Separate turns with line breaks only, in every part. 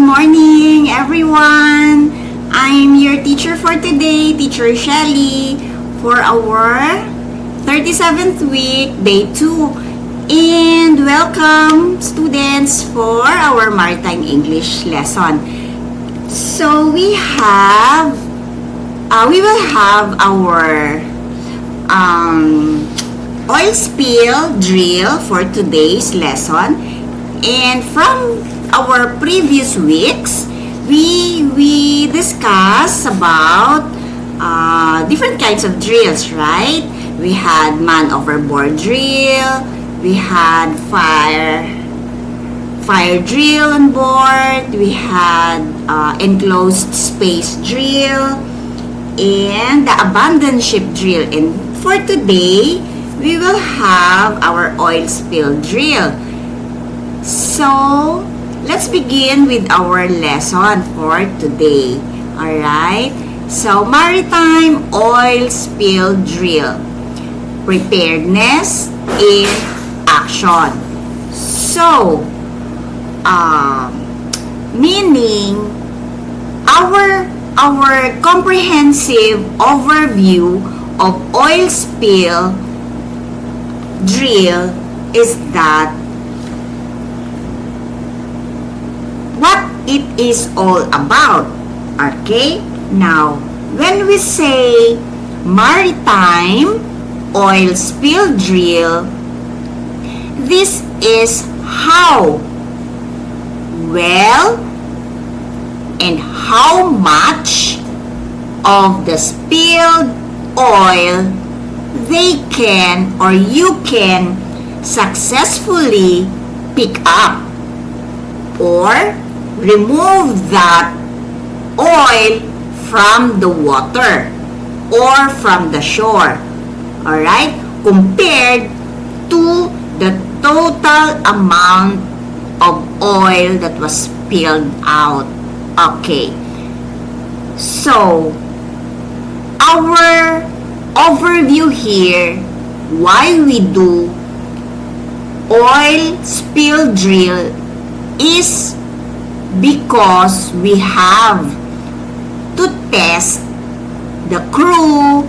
morning, everyone. I'm your teacher for today, Teacher Shelly, for our 37th week, day 2. And welcome, students, for our Maritime English lesson. So we will have our oil spill drill for today's lesson. And from our previous weeks, we discussed about different kinds of drills, right? We had man overboard drill, we had fire drill on board, we had enclosed space drill, and the abandoned ship drill. And for today, we will have our oil spill drill. So, let's begin with our lesson for today. Alright? So, maritime oil spill drill. Preparedness in action. So, meaning our comprehensive overview of oil spill drill is that what it is all about. Okay? Now, when we say maritime oil spill drill, this is how well and how much of the spilled oil they can or you can successfully pick up or remove that oil from the water or from the shore. Alright? Compared to the total amount of oil that was spilled out. Okay. So, our overview here, why we do oil spill drill is because we have to test the crew,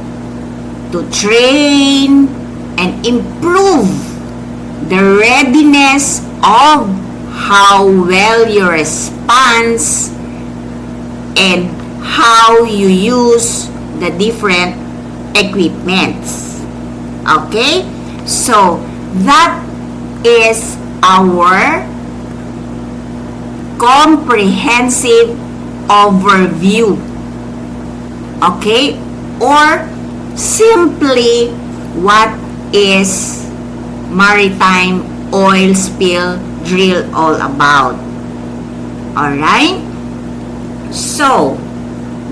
to train and improve the readiness of how well you respond and how you use the different equipments. Okay? So, that is our comprehensive overview. Okay? Or simply, what is maritime oil spill drill all about? Alright? So,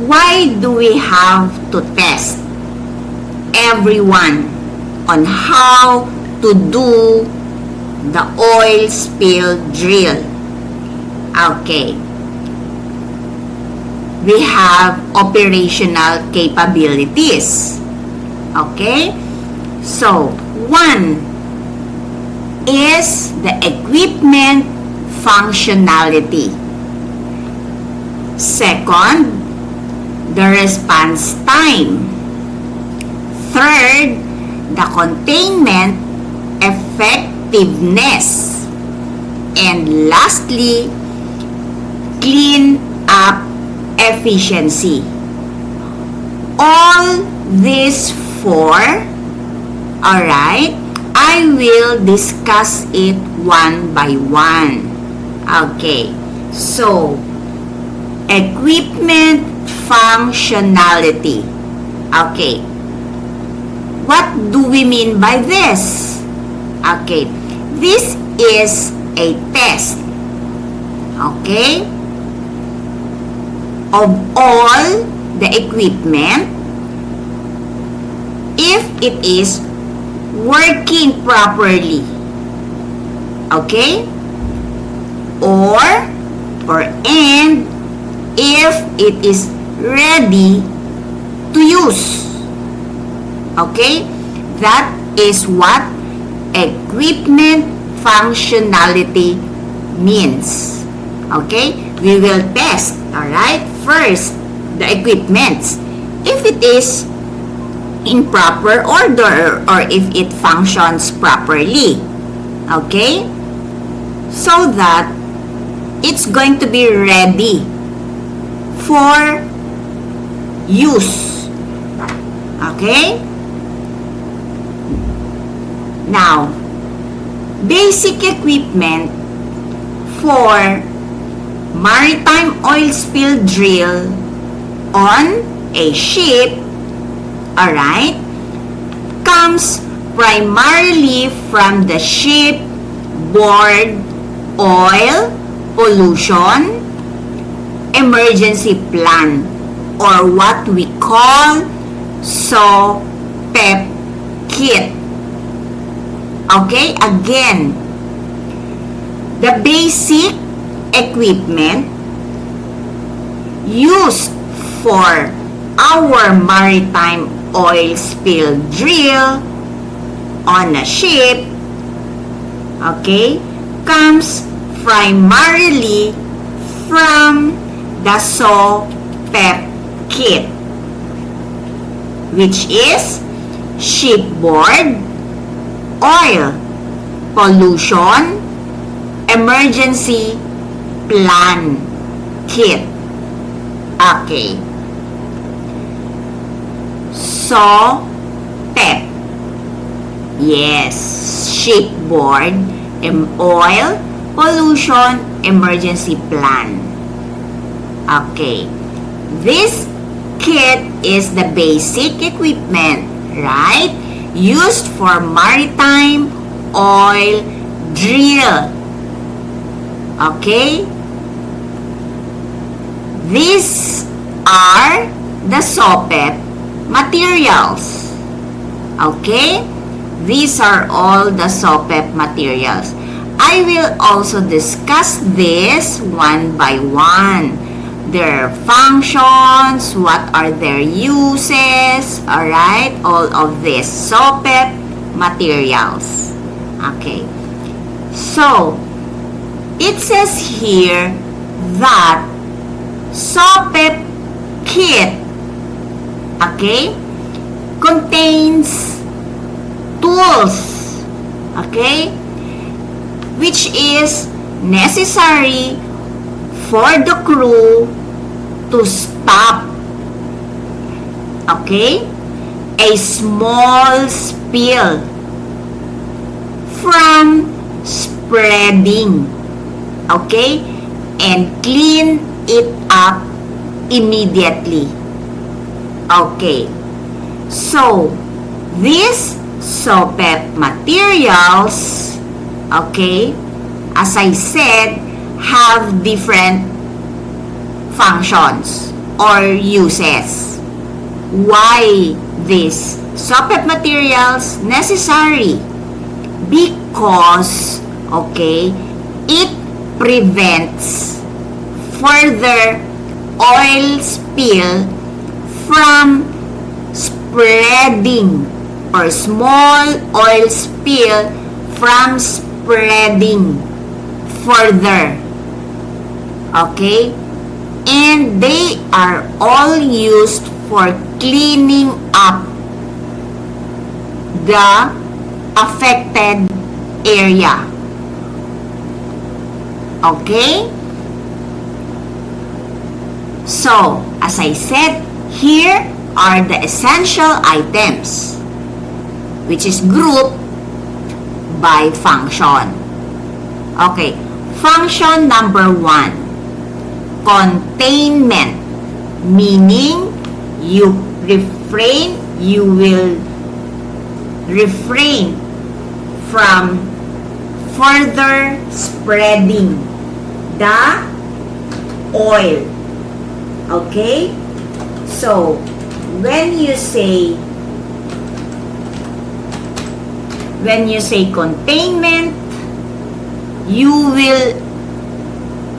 why do we have to test everyone on how to do the oil spill drill? Okay. We have operational capabilities. Okay? So, one is the equipment functionality. Second, the response time. Third, the containment effectiveness. And lastly, clean up efficiency. All these four, alright, I will discuss it one by one. Okay, so equipment functionality. Okay, what do we mean by this? Okay, this is a test, okay, of all the equipment if it is working properly. Okay? And if it is ready to use. Okay? That is what equipment functionality means. Okay? we will test, alright? First, the equipments. If it is in proper order or if it functions properly. Okay? So that it's going to be ready for use. Okay? Now, basic equipment for maritime oil spill drill on a ship, alright, comes primarily from the shipboard oil pollution emergency plan, or what we call SOPEP kit. Okay, again, the basic equipment used for our maritime oil spill drill on a ship, okay, comes primarily from the SOPEP kit, which is shipboard oil pollution emergency plan kit. Okay. SOPEP. Yes, shipboard oil pollution emergency plan. Okay. This kit is the basic equipment, right? Used for maritime oil drill. Okay? These are the SOPEP materials. Okay? These are all the SOPEP materials. I will also discuss this one by one. Their functions, what are their uses, alright? All of this SOPEP materials. Okay. So, it says here that SOPEP kit, okay, contains tools, okay, which is necessary for the crew to stop, okay, a small spill from spreading, okay, and clean it up immediately. Okay, so these SOPEP materials, okay, as I said, have different functions or uses. Why these SOPEP materials necessary? Because, okay, it prevents further oil spill from spreading, or small oil spill from spreading further. Okay? And they are all used for cleaning up the affected area. Okay? So, as I said, here are the essential items, which is grouped by function. Okay, function number 1, containment, meaning you will refrain from further spreading the oil. Okay? So, when you say containment, you will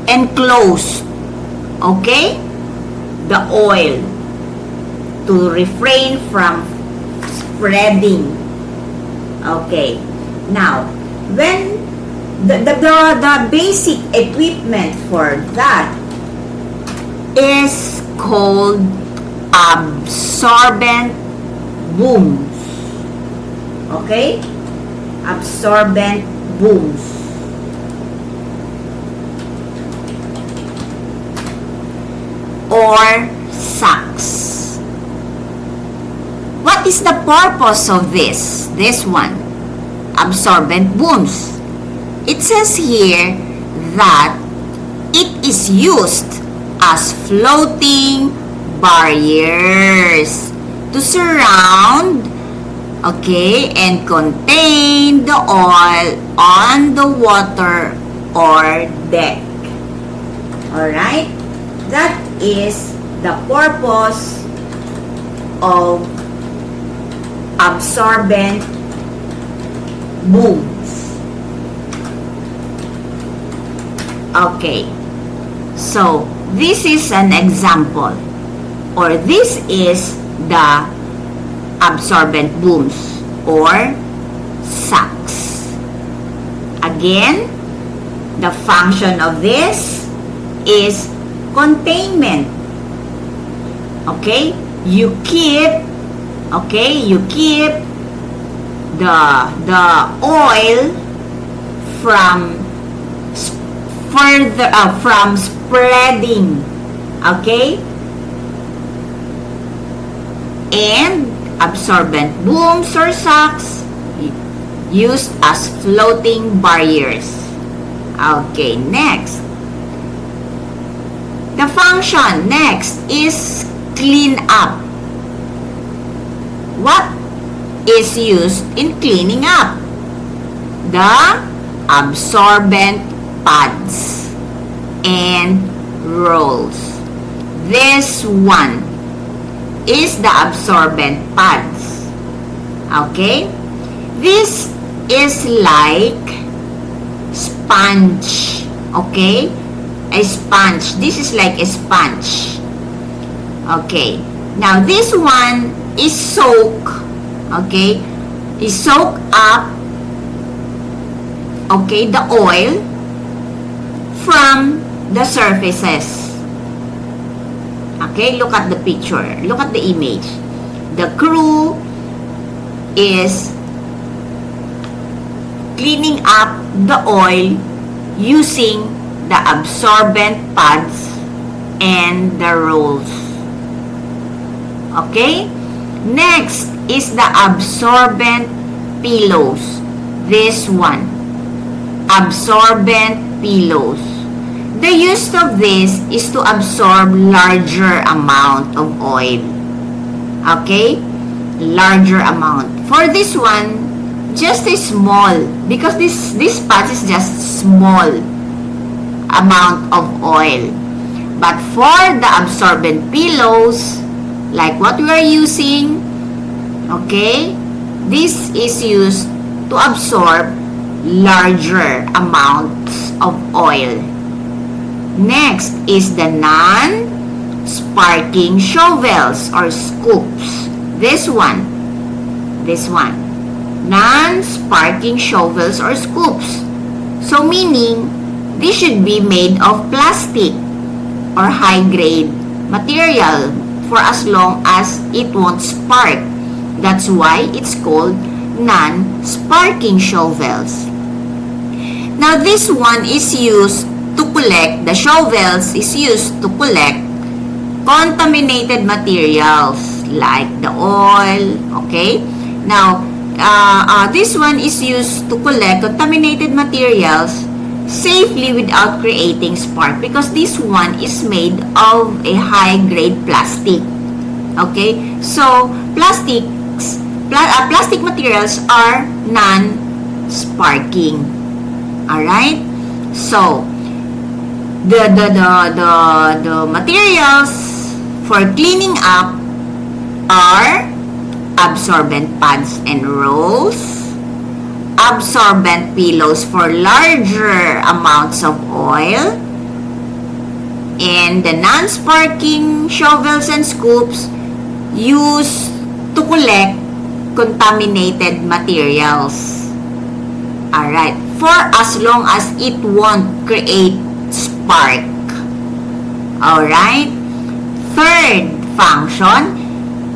enclose, okay, the oil to refrain from spreading. Okay. Now, when the basic equipment for that is called absorbent booms. Okay? Absorbent booms. Or sacs. What is the purpose of this? This one. Absorbent booms. It says here that it is used as floating barriers to surround, okay, and contain the oil on the water or deck. Alright? That is the purpose of absorbent booms. Okay, so this is an example, or this is the absorbent booms or sacs. Again, the function of this is containment. Okay, you keep the oil from from spreading, okay? And absorbent booms or sacs used as floating barriers. Okay, next. The function next is clean up. What is used in cleaning up? The absorbent pads and rolls. This one is the absorbent pads. Okay? This is like sponge. Okay? A sponge. This is like a sponge. Okay. Now this one is soak. Okay? Is soak up, okay, the oil from the surfaces. Okay, look at the picture. Look at the image. The crew is cleaning up the oil using the absorbent pads and the rolls. Okay? Next is the absorbent pillows. This one. Absorbent pillows. The use of this is to absorb larger amount of oil. Okay? Larger amount. For this one, just a small, because this patch is just small amount of oil. But for the absorbent pillows, like what we are using, okay, this is used to absorb larger amounts of oil. Next is the non-sparking shovels or scoops. This one. Non-sparking shovels or scoops. So meaning, this should be made of plastic or high-grade material for as long as it won't spark. That's why it's called non-sparking shovels. Now this one is used to collect, the shovels is used to collect contaminated materials like the oil, okay? Now, this one is used to collect contaminated materials safely without creating spark because this one is made of a high-grade plastic, okay? So, plastic materials are non-sparking, alright? So, the materials for cleaning up are absorbent pads and rolls, absorbent pillows for larger amounts of oil, and the non-sparking shovels and scoops used to collect contaminated materials. Alright, for as long as it won't create spark. Alright, third function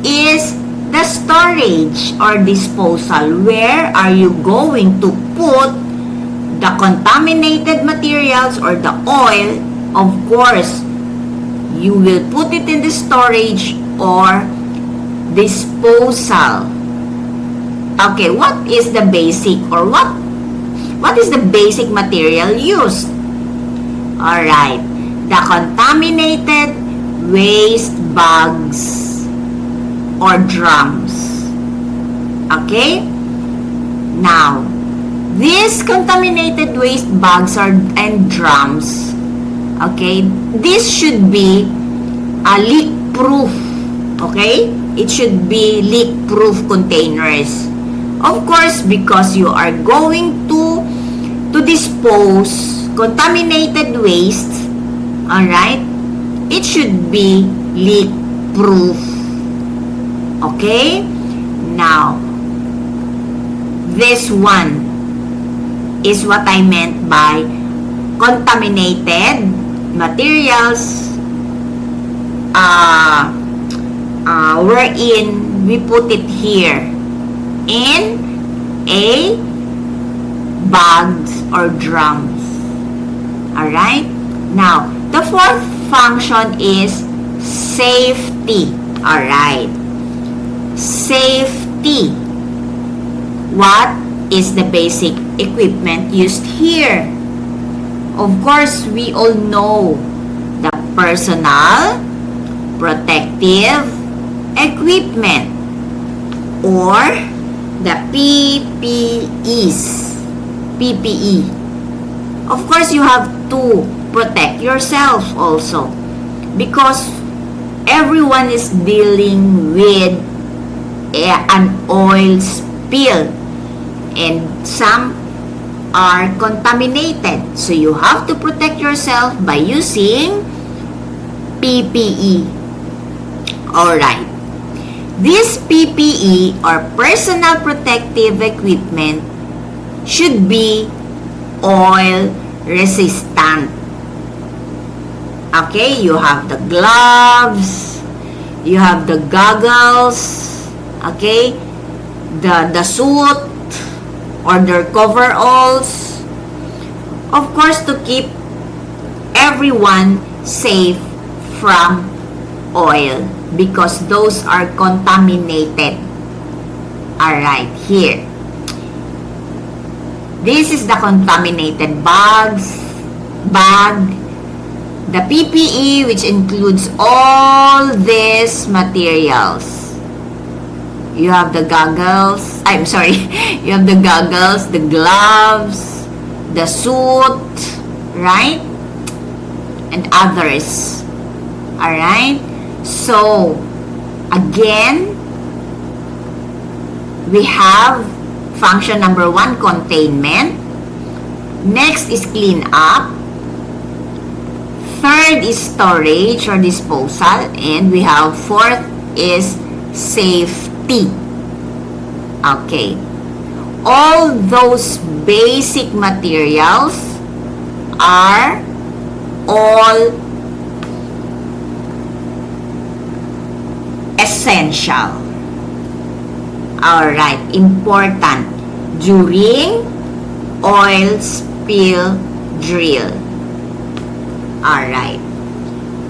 is the storage or disposal. Where are you going to put the contaminated materials or the oil? Of course, you will put it in the storage or disposal. Okay, what is the basic or what is the basic material used? Alright, the contaminated waste bags or drums. Okay? Now, these contaminated waste bags and drums, okay, this should be a leak-proof. Okay? It should be leak-proof containers. Of course, because you are going to dispose contaminated waste, alright, it should be leak-proof. Okay? Now, this one is what I meant by contaminated materials, wherein we put it here in a bags or drums. Alright? Now, the fourth function is safety. Alright. Safety. What is the basic equipment used here? Of course, we all know the personal protective equipment or the PPEs. PPE. Of course, you have to protect yourself also because everyone is dealing with an oil spill and some are contaminated. So you have to protect yourself by using PPE. Alright. This PPE or personal protective equipment should be oil resistant. Okay, you have the gloves, you have the goggles, okay, the suit or their coveralls, of course, to keep everyone safe from oil because those are contaminated. Alright, here. This is the contaminated bag, the PPE, which includes all these materials. You have the goggles, you have the goggles, the gloves, the suit, right? And others. Alright? So, again, we have function number 1, containment. Next is clean up. Third is storage or disposal. And we have fourth is safety. Okay. All those basic materials are all essential. Alright, important during oil spill drill. Alright.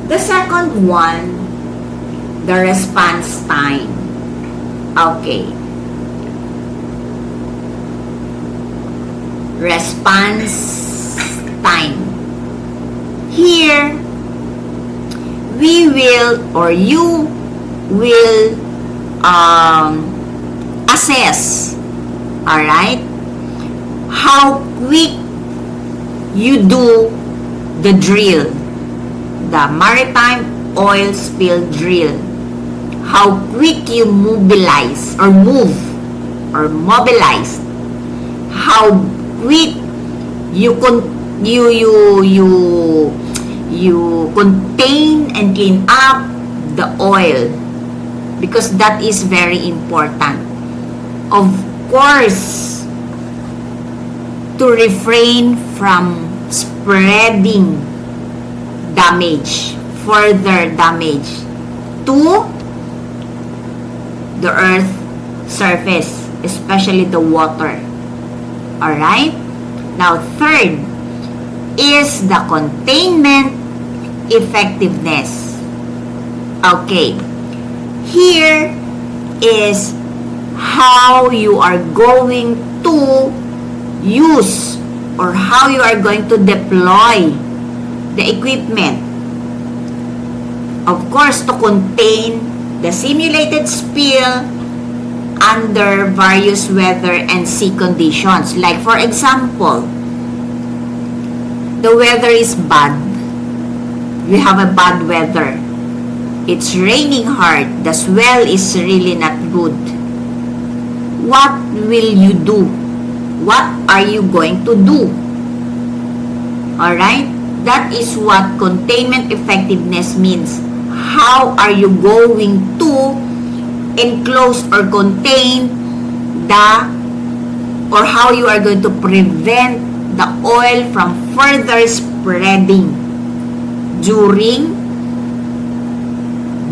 The second one, the response time. Okay. Response time. Here, we will or you will assess, alright, how quick you do the drill, the maritime oil spill drill, how quick you mobilize or move or mobilize, how quick you contain and clean up the oil, because that is very important. Of course, to refrain from spreading damage, further damage to the earth surface, especially the water. Alright? Now, third is the containment effectiveness. Okay. Here is how you are going to use or how you are going to deploy the equipment. Of course, to contain the simulated spill under various weather and sea conditions. Like for example, the weather is bad. We have a bad weather. It's raining hard. The swell is really not good. What will you do? What are you going to do? Alright? That is what containment effectiveness means. How are you going to enclose or contain or how you are going to prevent the oil from further spreading during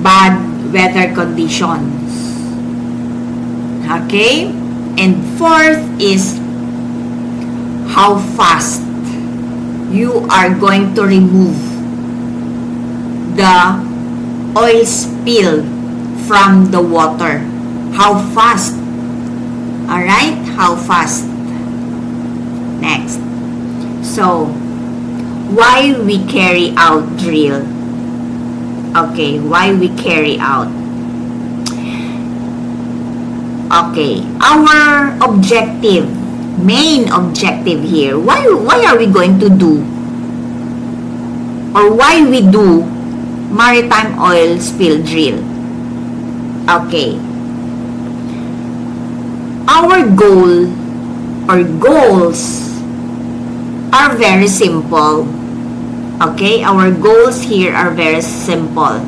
bad weather conditions. Okay? And fourth is how fast you are going to remove the oil spill from the water. How fast? Alright? How fast? Next. So, why we carry out drill? Okay, why we carry out? Okay, our objective, main objective here, why are we going to do or why we do maritime oil spill drill? Okay, our goal or goals are very simple. Okay, our goals here are very simple.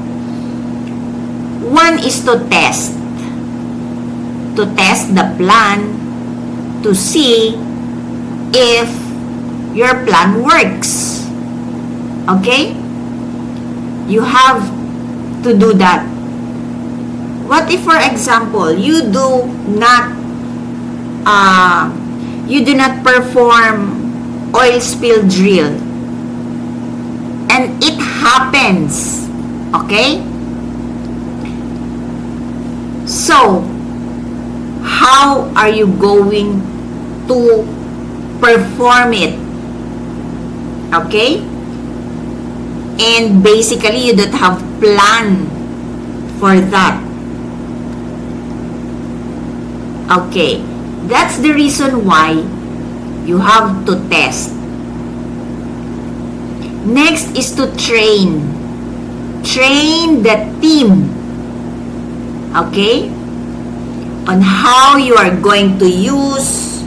One is to test the plan to see if your plan works. Okay? You have to do that. What if, for example, you do not perform oil spill drill and it happens? Okay? So, how are you going to perform it? Okay? And basically, you don't have plan for that. Okay. That's the reason why you have to test. Next is to train. Train the team. Okay? On how you are going to use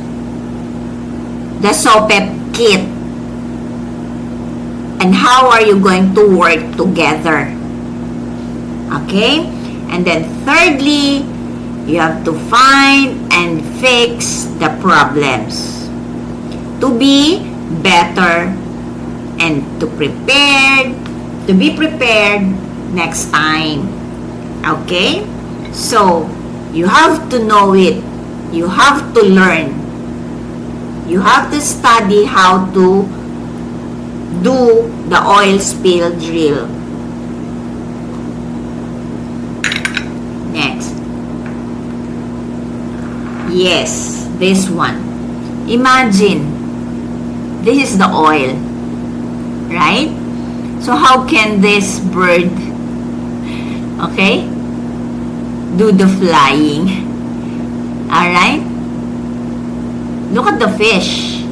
the SOPEP kit. And how are you going to work together. Okay? And then thirdly, you have to find and fix the problems to be better and to be prepared next time. Okay? So, you have to know it. You have to learn. You have to study how to do the oil spill drill. Next. Yes, this one. Imagine, this is the oil, right? So how can this bird, okay, do the flying? Alright? Look at the fish.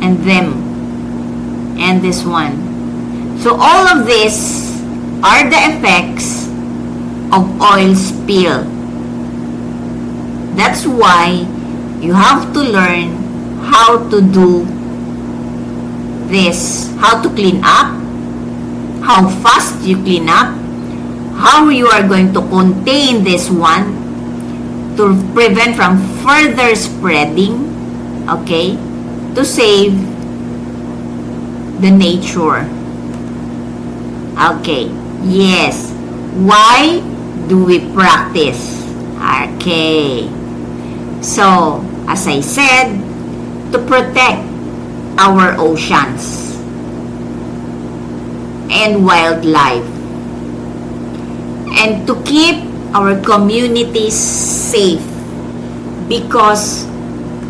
And them. And this one. So all of this are the effects of oil spill. That's why you have to learn how to do this, how to clean up, how fast you clean up, how you are going to contain this one to prevent from further spreading, okay, to save the nature. Okay, yes. Why do we practice? Okay. So, as I said, to protect our oceans and wildlife, and to keep our communities safe, because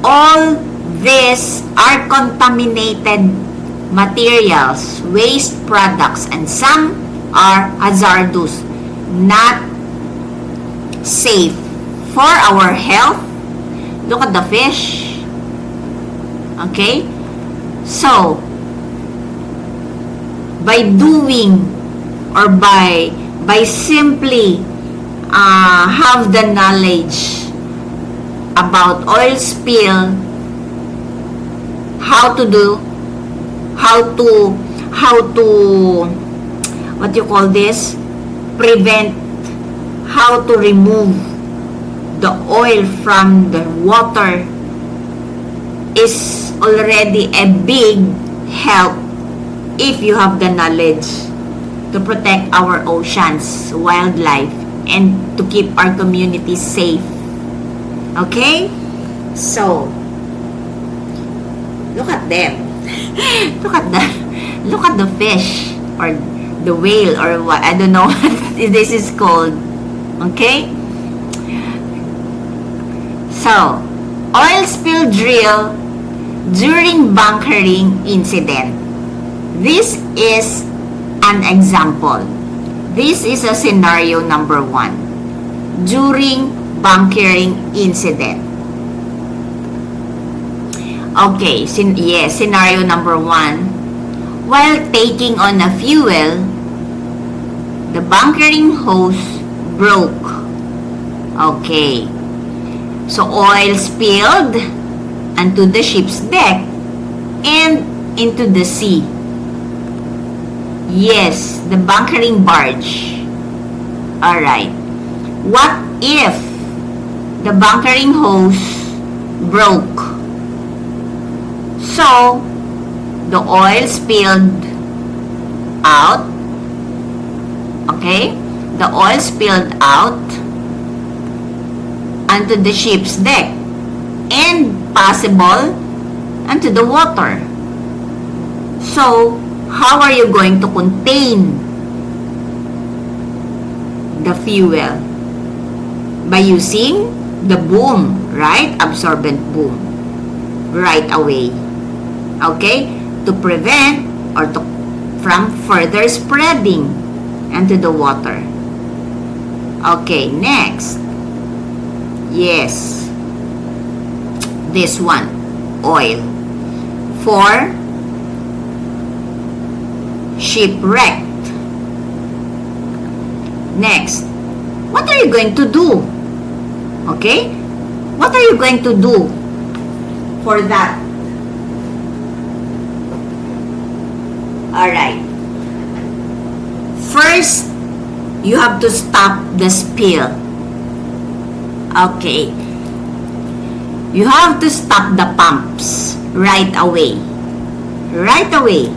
all these are contaminated materials, waste products, and some are hazardous, not safe for our health. Look at the fish. Okay? So, by doing or by simply have the knowledge about oil spill, how to what you call this, prevent, how to remove the oil from the water, is already a big help if you have the knowledge to protect our oceans, wildlife, and to keep our communities safe. Okay? So, look at them. Look at the fish or the whale or what, I don't know what this is called. Okay? So, oil spill drill during bunkering incident. This is an example. This is a scenario number 1 during bunkering incident. Okay, scenario number 1. While taking on a fuel, the bunkering hose broke. Okay. So oil spilled onto the ship's deck and into the sea. Yes, the bunkering barge. Alright. What if the bunkering hose broke? So, the oil spilled out. Okay? The oil spilled out onto the ship's deck and possible onto the water. So, how are you going to contain the fuel? By using the boom, right? Absorbent boom. Right away. Okay? To prevent or from further spreading into the water. Okay, next. Yes. This one. Oil. For shipwrecked. Next. What are you going to do? Okay? What are you going to do for that? Alright. First, you have to stop the spill. Okay. You have to stop the pumps right away. Right away.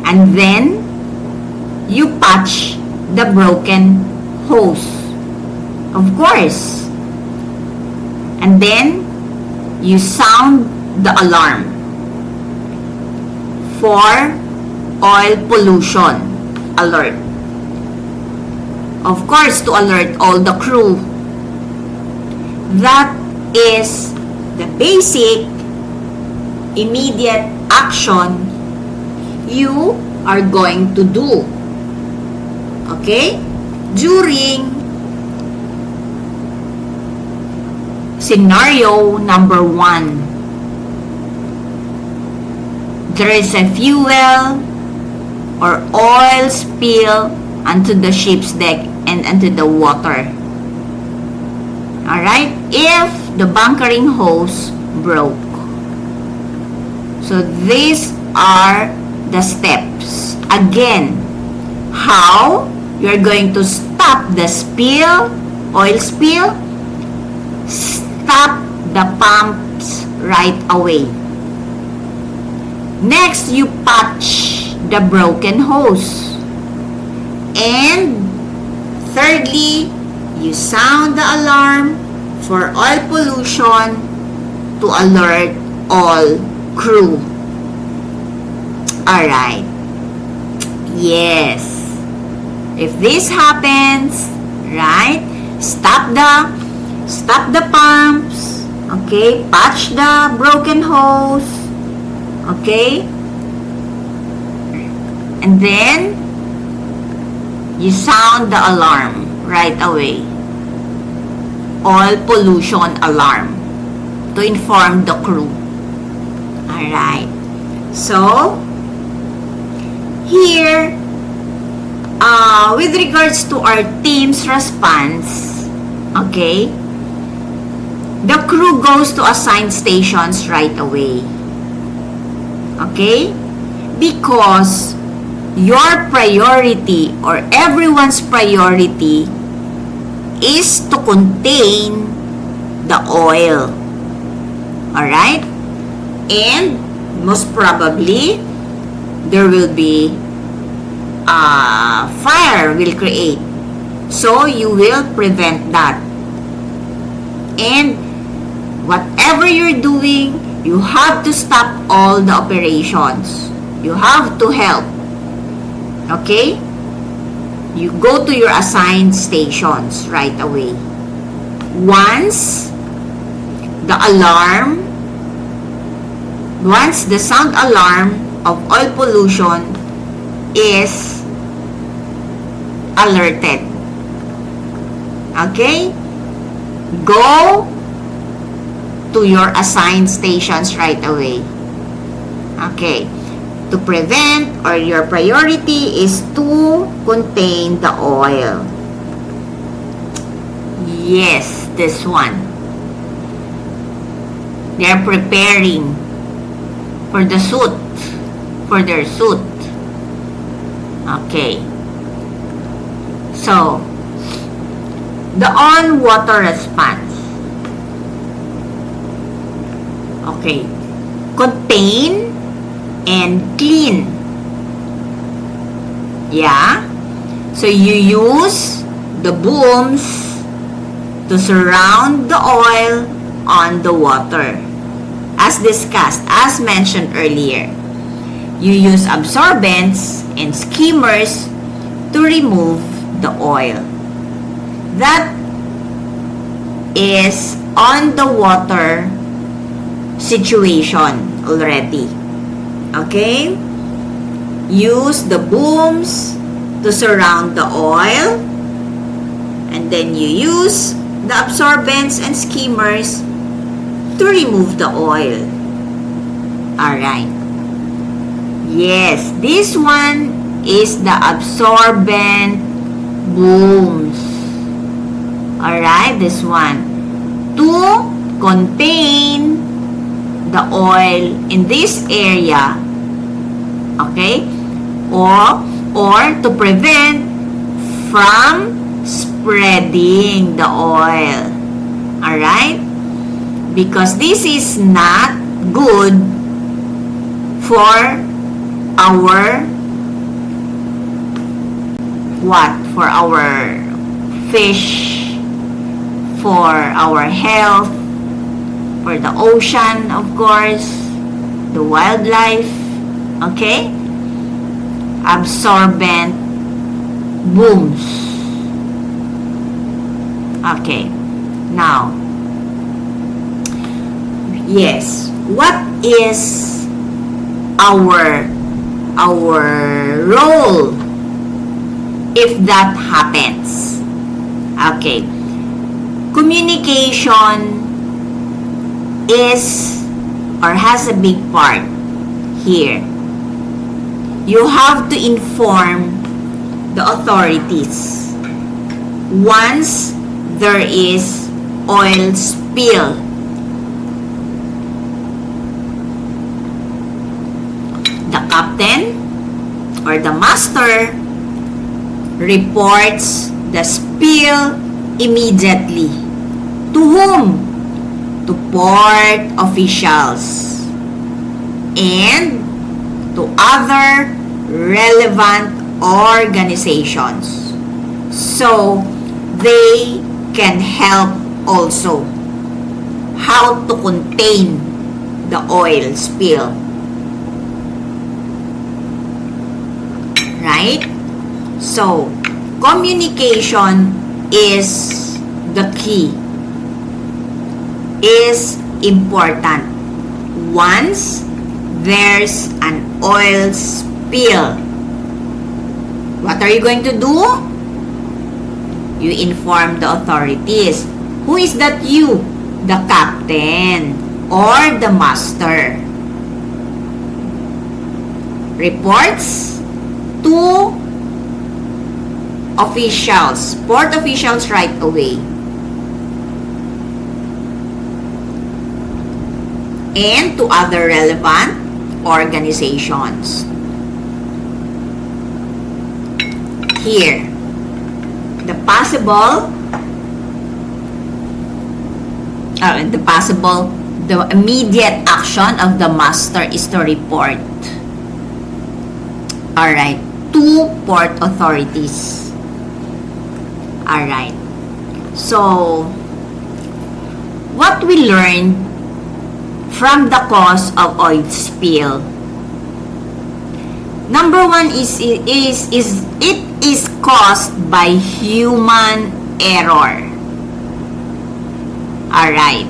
And then, you patch the broken hose. Of course. And then, you sound the alarm for oil pollution alert. Of course, to alert all the crew. That is the basic immediate action you are going to do. Okay? During scenario number 1, there is a fuel or oil spill onto the ship's deck and into the water. Alright? If the bunkering hose broke. So these are the steps. Again, how you're going to stop the spill, oil spill? Stop the pumps right away. Next, you patch the broken hose. And thirdly, you sound the alarm for oil pollution to alert all crew. Alright. Yes. If this happens, right, stop the pumps, okay, patch the broken hose, okay, and then you sound the alarm right away. Oil pollution alarm to inform the crew. Alright. So, here, with regards to our team's response, okay, the crew goes to assigned stations right away. Okay? Because your priority or everyone's priority is to contain the oil. Alright? And most probably, there will be fire will create. So, you will prevent that. And whatever you're doing, you have to stop all the operations. You have to help. Okay? You go to your assigned stations right away. Once the sound alarm of oil pollution is alerted. Okay? Go to your assigned stations right away. Okay. To prevent, or your priority is to contain the oil. Yes, this one. They are preparing for the suit, for their suit. Okay. So, the on-water response. Okay. Contain and clean. Yeah. So, you use the booms to surround the oil on the water. As discussed, as mentioned earlier, you use absorbents and skimmers to remove the oil. That is on the water situation already. Okay? Use the booms to surround the oil, and then you use the absorbents and skimmers to remove the oil. Alright. Yes, this one is the absorbent booms. Alright, this one. To contain the oil in this area. Okay? Or to prevent from spreading the oil. Alright? Because this is not good for our for our fish, for our health, for the ocean, of course, the wildlife. Okay? Absorbent booms. Okay. Now, yes, what is our role if that happens? Okay. Communication is or has a big part here. You have to inform the authorities once there is oil spill. The captain or the master reports the spill immediately. To whom? To port officials and to other relevant organizations. So, they can help also how to contain the oil spill. Right? So, communication is the key, is important. Once there's an oil spill, what are you going to do? You inform the authorities. Who is that you? The captain or the master. Reports to officials, port officials right away. And to other relevant organizations. Here, the immediate action of the master is to report. Alright, to port authorities. Alright, so what we learned from the cause of oil spill. Number one is it is caused by human error. Alright.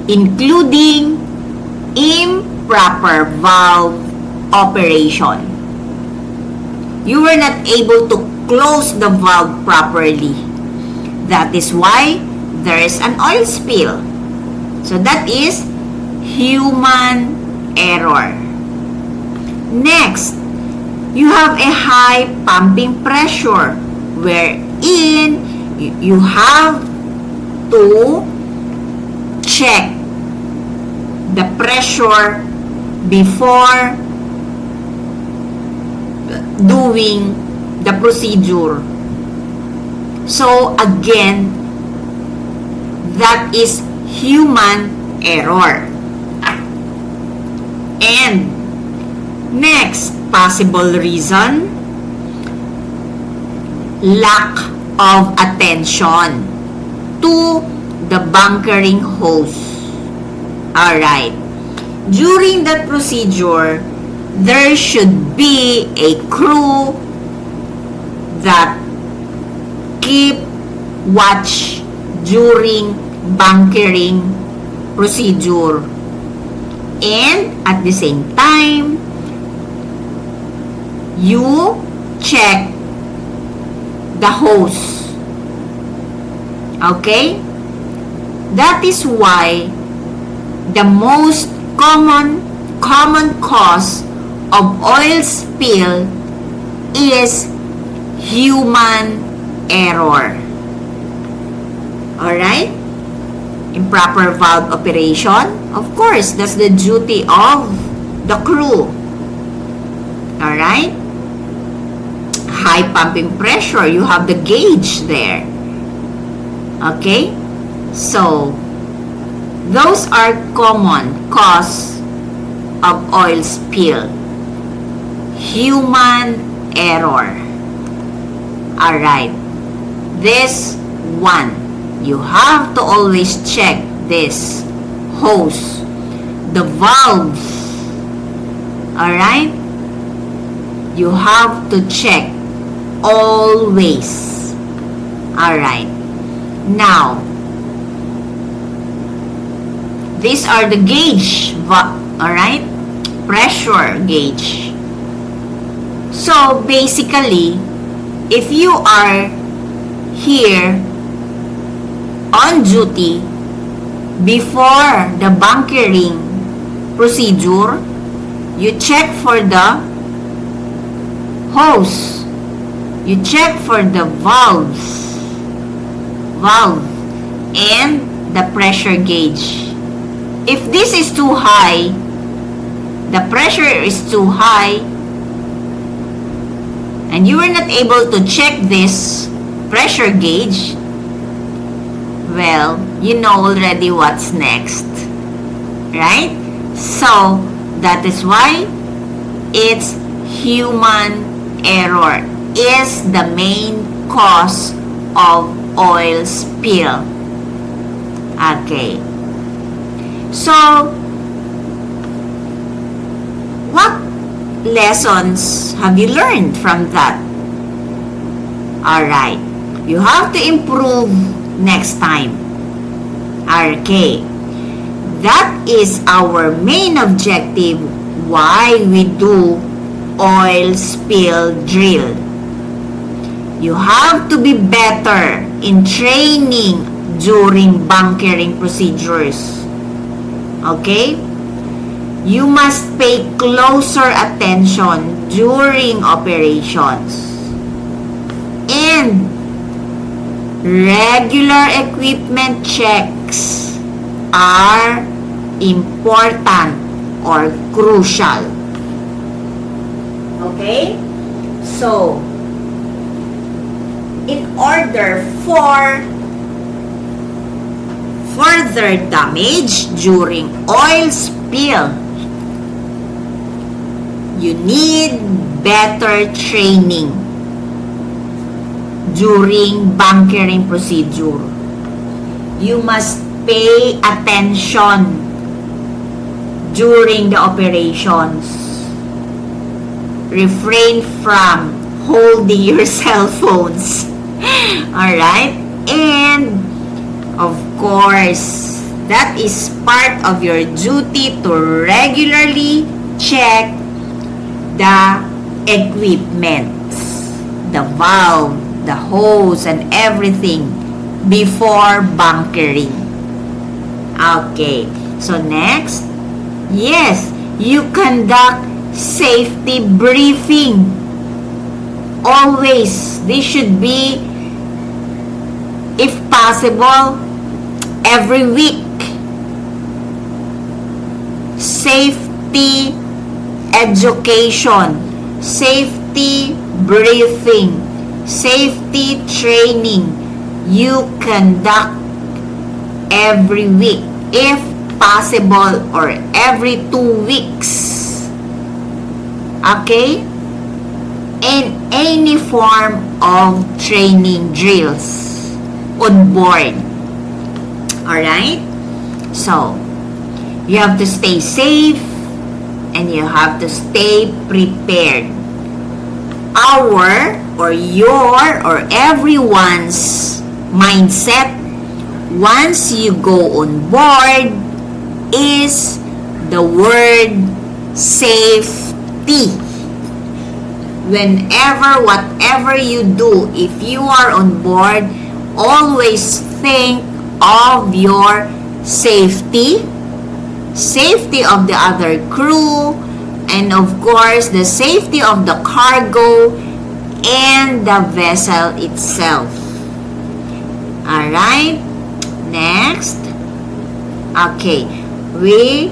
Including improper valve operation. You were not able to close the valve properly. That is why there is an oil spill. So that is human error. Next, you have a high pumping pressure wherein you have to check the pressure before doing the procedure. So again, that is human error. And next possible reason, lack of attention to the bunkering hose. Alright. During that procedure, there should be a crew that keep watch during bunkering procedure, and at the same time you check the hose. Okay, that is why the most common cause of oil spill is human error. Alright? Improper valve operation, of course, that's the duty of the crew. Alright? High pumping pressure, you have the gauge there. Okay? So, those are common cause of oil spill. Human error. Alright. This one, you have to always check this hose, the valves. Alright? You have to check always. Alright. Now, these are the gauge. Alright? Pressure gauge. So, basically, if you are here on duty before the bunkering procedure, you check for the hose, you check for the valve and the pressure gauge. If this is too high, the pressure is too high, and you are not able to check this pressure gauge, well, you know already what's next, right? So, that is why it's human error. is the main cause of oil spill? Okay. So, what lessons have you learned from that? Alright. You have to improve next time. Okay. That is our main objective why we do oil spill drill. You have to be better in training during bunkering procedures. Okay? You must pay closer attention during operations. And regular equipment checks are important or crucial. Okay? So, in order for further damage during oil spill, you need better training during bunkering procedure. You must pay attention during the operations. Refrain from holding your cell phones. Alright? And, of course, that is part of your duty to regularly check the equipment, the valve, the hose, and everything before bunkering. Okay. So, next. Yes, you conduct safety briefing. Always. This should be, if possible, every week. Safety education, safety briefing, safety training. You conduct every week, if possible, or every 2 weeks. Okay? And any form of training drills on board. Alright? So, you have to stay safe and you have to stay prepared. Our or your or everyone's mindset once you go on board is the word safety. Whenever, whatever you do, if you are on board, always think of your safety, safety of the other crew, and of course, the safety of the cargo and the vessel itself. Alright? Next. Okay. We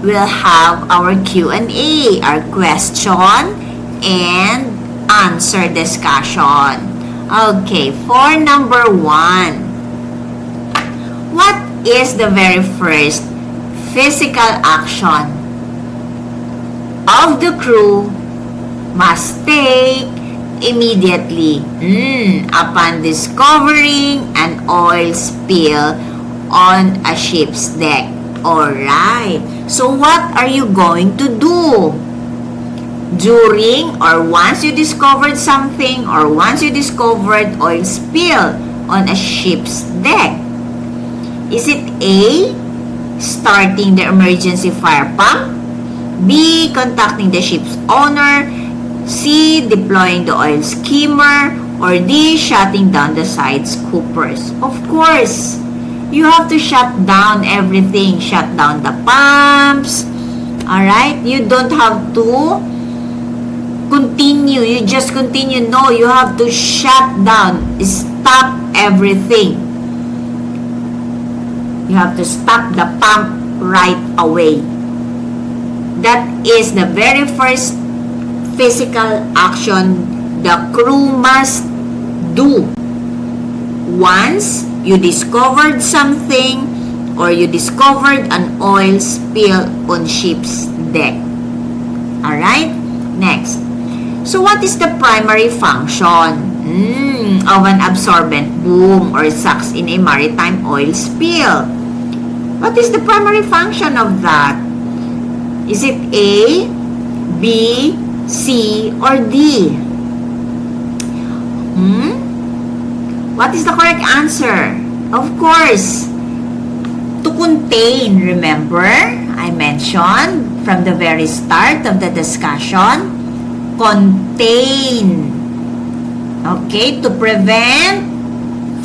will have our Q&A, our question and answer discussion. Okay, for number 1. What is the very first physical action of the crew must take immediately upon discovering an oil spill on a ship's deck? Alright, so what are you going to do during or once you discovered something or once you discovered oil spill on a ship's deck? Is it A, starting the emergency fire pump, B, contacting the ship's owner, C, deploying the oil skimmer, or D, shutting down the side scoopers? Of course, you have to shut down everything. Shut down the pumps. Alright? You don't have to continue. You just continue. No, you have to shut down. Stop everything. You have to stop the pump right away. That is the very first physical action the crew must do once you discovered something or you discovered an oil spill on ship's deck. Alright? Next. So what is the primary function of an absorbent boom or sucks in a maritime oil spill? What is the primary function of that? Is it A, B, C, or D? What is the correct answer? Of course, to contain. Remember, I mentioned from the very start of the discussion, contain. Okay, to prevent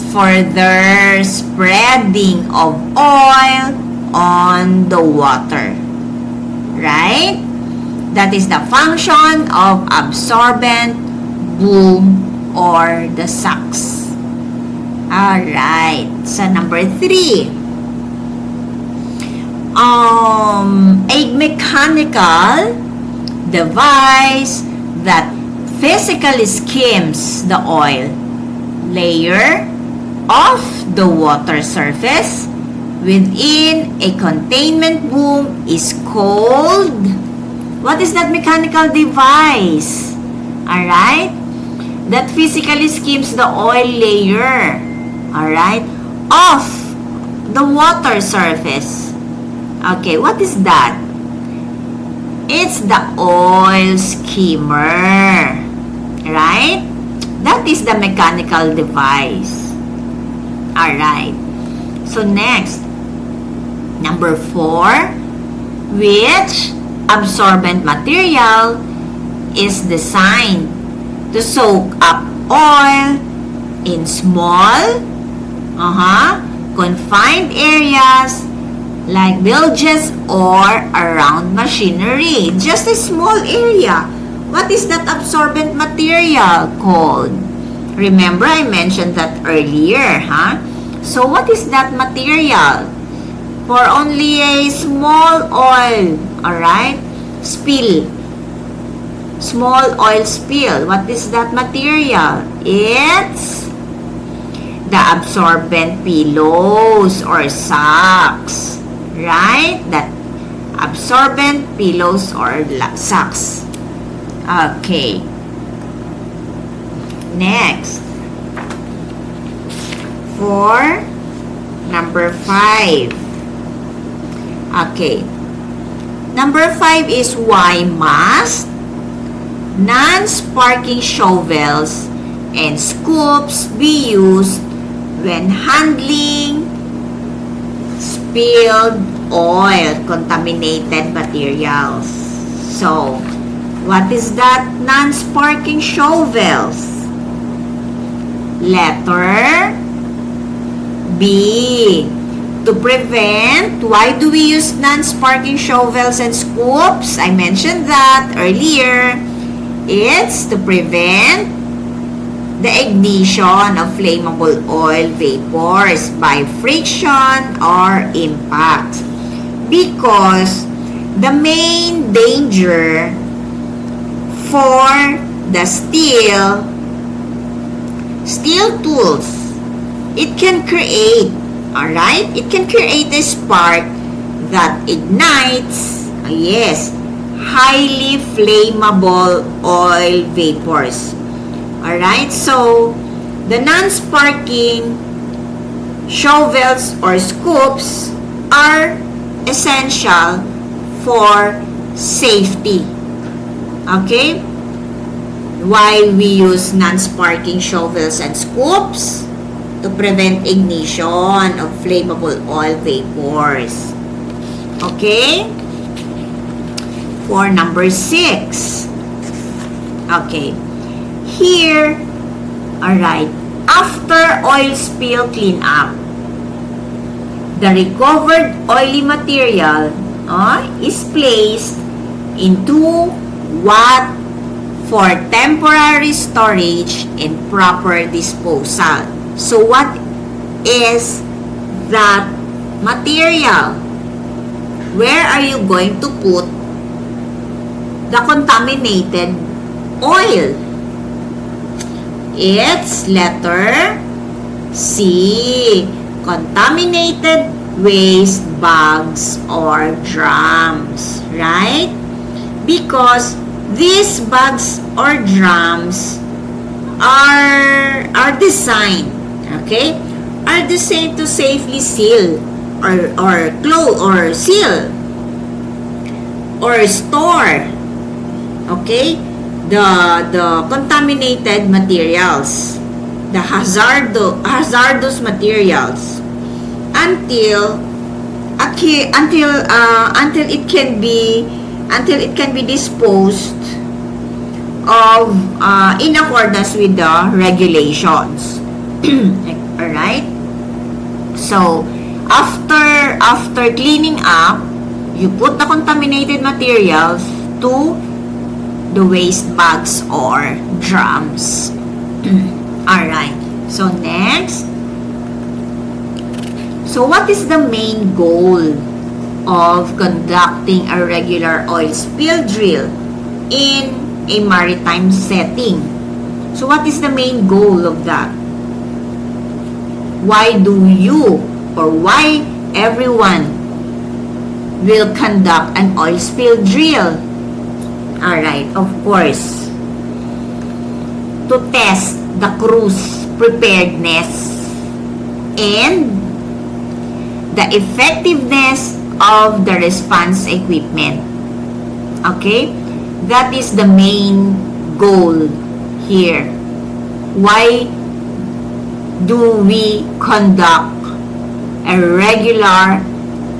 further spreading of oil on the water. Right? That is the function of absorbent boom or the sucks. Alright, so number 3. A mechanical device that physically skims the oil layer off the water surface within a containment boom is called, what is that mechanical device? Alright? That physically skims the oil layer, alright, off the water surface. Okay, what is that? It's the oil skimmer, right? That is the mechanical device. Alright. So next, number 4, which absorbent material is designed to soak up oil in small, confined areas like bilges or around machinery. Just a small area. What is that absorbent material called? Remember, I mentioned that earlier, So, what is that material? For only a small oil, alright? Spill. Small oil spill. What is that material? It's the absorbent pillows or sacks. Right? That absorbent pillows or sacks. Okay. Next. For number 5. Okay. Number 5 is why must non-sparking shovels and scoops be used when handling spilled oil, contaminated materials. So, what is that non-sparking shovels? Letter B. To prevent, why do we use non-sparking shovels and scoops? I mentioned that earlier. It's to prevent the ignition of flammable oil vapors by friction or impact. Because the main danger for the steel tools, it can create, alright? It can create a spark that ignites, highly flammable oil vapors. Alright, so the non-sparking shovels or scoops are essential for safety. Okay? Why we use non-sparking shovels and scoops? To prevent ignition of flammable oil vapors. Okay? For number 6. Okay. Here, alright, after oil spill cleanup, the recovered oily material is placed into what for temporary storage and proper disposal. So, what is that material? Where are you going to put the contaminated oil? It's letter C. Contaminated waste bags or drums, right? Because these bags or drums are designed, okay, are designed to safely seal or close or seal or store, okay, the contaminated materials, the hazardous materials until it can be disposed of in accordance with the regulations. All right. So after cleaning up, you put the contaminated materials to the waste bags or drums. All right. So next. So what is the main goal of conducting a regular oil spill drill in a maritime setting? So what is the main goal of that? Why do you or why everyone will conduct an oil spill drill? Alright, of course, to test the crew's preparedness and the effectiveness of the response equipment. Okay? That is the main goal here. Why do we conduct a regular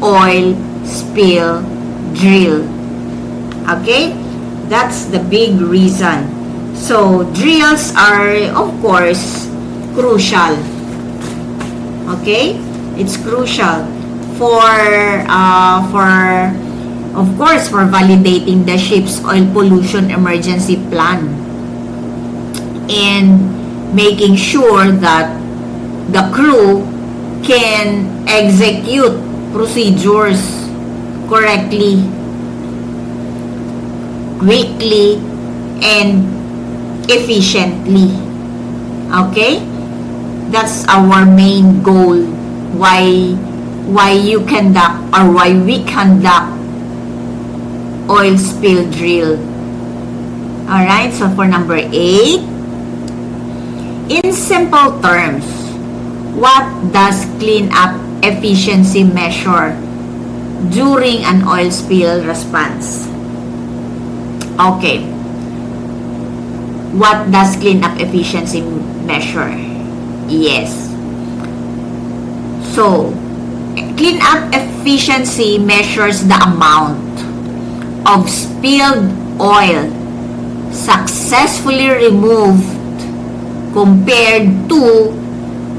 oil spill drill? Okay? That's the big reason. So, drills are, of course, crucial. Okay? It's crucial for of course, for validating the ship's oil pollution emergency plan and making sure that the crew can execute procedures correctly, quickly, and efficiently. Okay? That's our main goal. Why you conduct or why we conduct oil spill drill. Alright, so for number 8, in simple terms, what does cleanup efficiency measure during an oil spill response? Okay. What does cleanup efficiency measure? Yes. So, cleanup efficiency measures the amount of spilled oil successfully removed compared to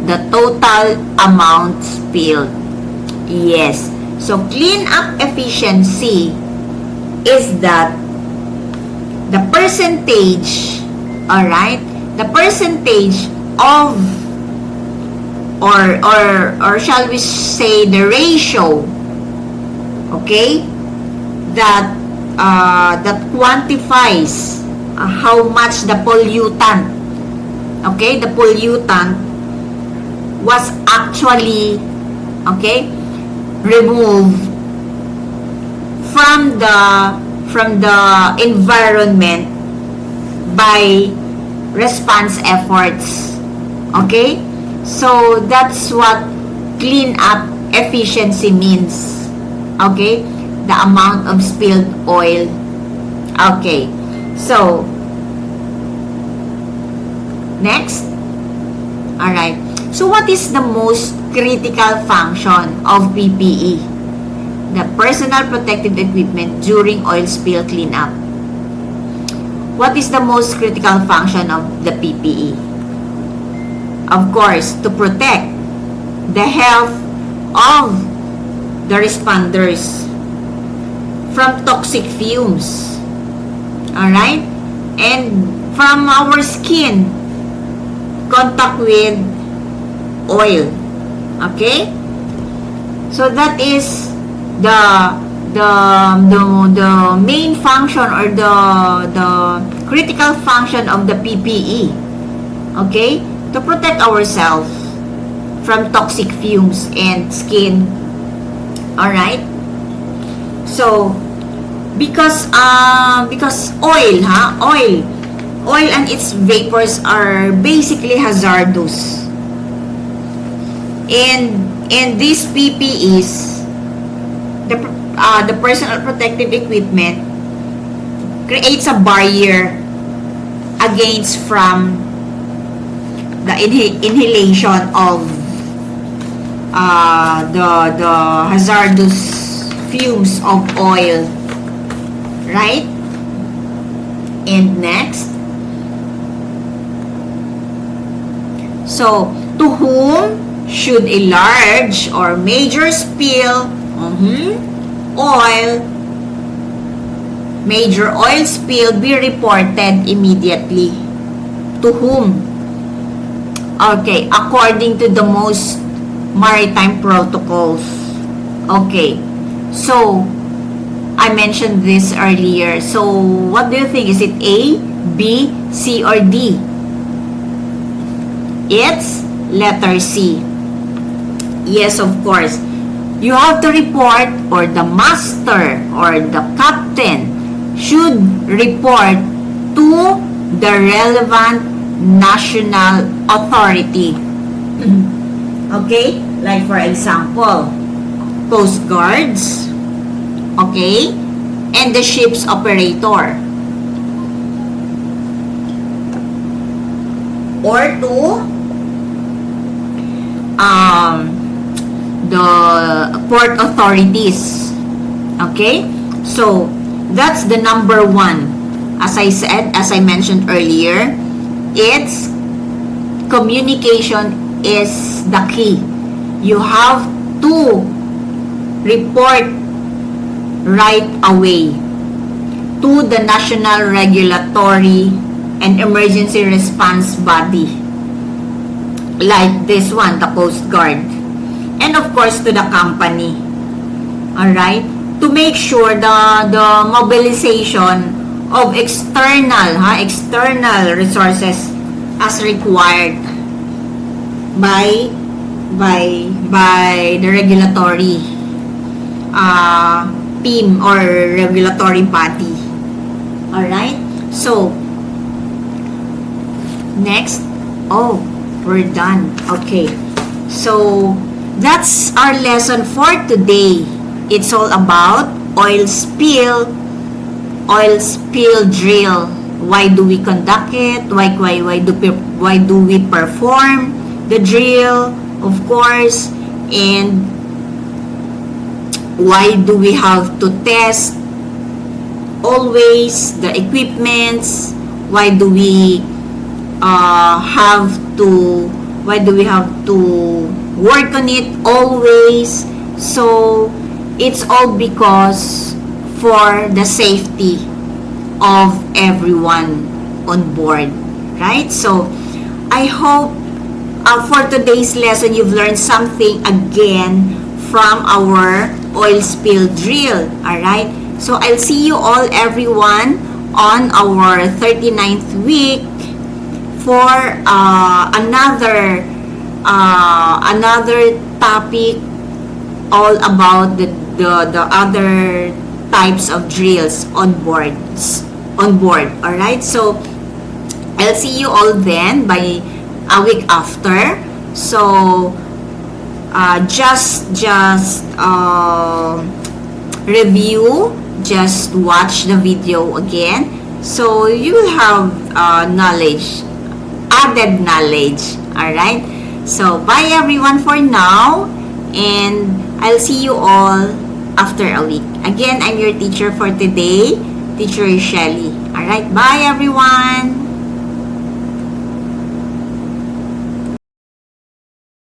the total amount spilled. Yes. So, cleanup efficiency is that the percentage, alright, the percentage of or shall we say the ratio, okay, that quantifies how much the pollutant, okay, the pollutant was actually, okay, removed from the environment by response efforts. Okay? So, that's what cleanup efficiency means. Okay? The amount of spilled oil. Okay. So, next. Alright. So, what is the most critical function of PPE? The personal protective equipment during oil spill cleanup. What is the most critical function of the PPE? Of course, to protect the health of the responders from toxic fumes. Alright? And from our skin contact with oil. Okay? So that is the main function or the critical function of the PPE. Okay? To protect ourselves from toxic fumes and skin. Alright? So, because oil and its vapors are basically hazardous. And these PPEs, the personal protective equipment, creates a barrier against from the inhalation of the hazardous fumes of oil, right? And next, so to whom should a large or major spill major oil spill be reported immediately? To whom? Okay, according to the most maritime protocols. Okay, so I mentioned this earlier. So what do you think? Is it A, B, C, or D? It's letter C. Yes, of course. You have to report, or the master or the captain should report to the relevant national authority. Okay? Like for example, Coast Guards, okay? And the ship's operator. Or to the port authorities. Okay? So, that's the number one. As I said, as I mentioned earlier, it's communication is the key. You have to report right away to the national regulatory and emergency response body, like this one, the Coast Guard, and of course to the company. Alright, to make sure the mobilization of external resources as required by the regulatory team or regulatory body. Alright, so next, oh, we're done. Okay, so that's our lesson for today. It's all about oil spill drill. Why do we conduct it? Why do we perform the drill, of course, and why do we have to test always the equipments? Why do we have to work on it always? So it's all because for the safety of everyone on board, right? So I hope for today's lesson you've learned something again from our oil spill drill. All right, so I'll see you all, everyone, on our 39th week for another topic all about the other types of drills on board. All right, so I'll see you all then by a week after. So just review, just watch the video again, so you will have added knowledge. All right, so bye everyone for now, and I'll see you all after a week. Again, I'm your teacher for today, Teacher Shelly. All right, bye everyone.